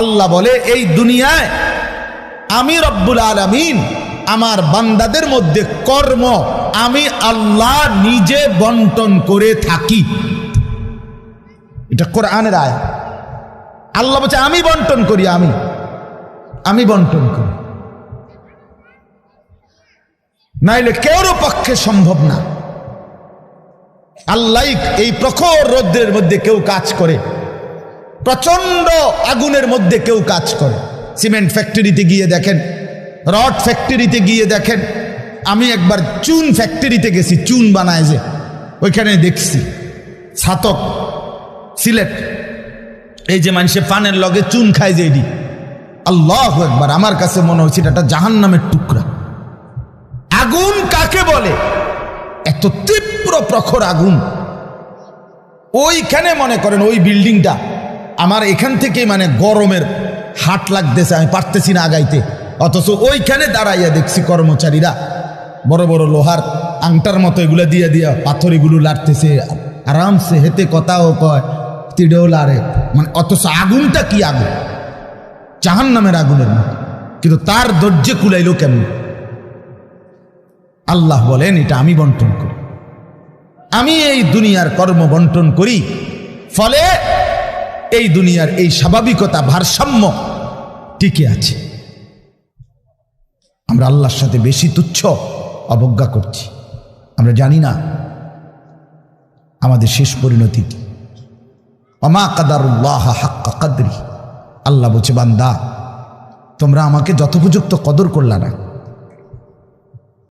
আল্লাহ বলে এই দুনিয়ায় আমি রব্বুল আলামিন আমার বান্দাদের মধ্যে কর্ম আমি আল্লাহ নিজে বন্টন করে থাকি। এটা কোরআনের আয়াত। আল্লাহ বলছে আমি বন্টন করি, আমি বন্টন করি, নাইলে কেউর পক্ষে সম্ভব না। আল্লাহ এই প্রখর রৌদ্রের মধ্যে কেউ কাজ করে, প্রচন্ড আগুনের মধ্যে কেউ কাজ করে। সিমেন্ট ফ্যাক্টরিতে গিয়ে দেখেন, রড ফ্যাক্টরিতে গিয়ে দেখেন। আমি একবার চুন ফ্যাক্টরিতে গেছি, চুন বানায় যে, ওইখানে দেখছি ছাতক সিলেট, এই যে মানুষে পানের লগে চুন খায় যে, এটি আল্লাহু আকবার, আমার কাছে মনে হচ্ছে এটা জাহান্নামের টুকরা। আগুন কাকে বলে? এত তীব্র প্রখর আগুন। ওইখানে মনে করেন ওই বিল্ডিংটা আমার এখান থেকে মানে গরমের হাট লাগতেছে, আমি পারতেছি না আগাইতে, অথচ ওইখানে দাঁড়াইয়া দেখছি কর্মচারীরা বড় বড় লোহার আংটার মতো এগুলো দিয়ে দিয়া পাথর এগুলো লাড়তেছে, আরামসে হেতে কথাও কয়, তিড়েও লাড়ে, মানে অথচ আগুনটা কি আগুন, জাহান্নামের আগুনের মতো, কিন্তু তার ধৈর্য কুলাইল কেমন? আল্লাহ বলেন এটা আমি বন্টন করি, আমি এই দুনিয়ার কর্ম বন্টন করি, ফলে এই দুনিয়ার এই স্বাভাবিকতা ভারসাম্য টিকে আছে। আমরা আল্লাহর সাথে বেশি তুচ্ছ অবজ্ঞা করছি, আমরা জানি না আমাদের শেষ পরিণতি কি। ওমা কাদারুল্লাহ হাক্কা কদরি, আল্লাহ বলছে বান্দা তোমরা আমাকে যথোপযুক্ত কদর করলা না।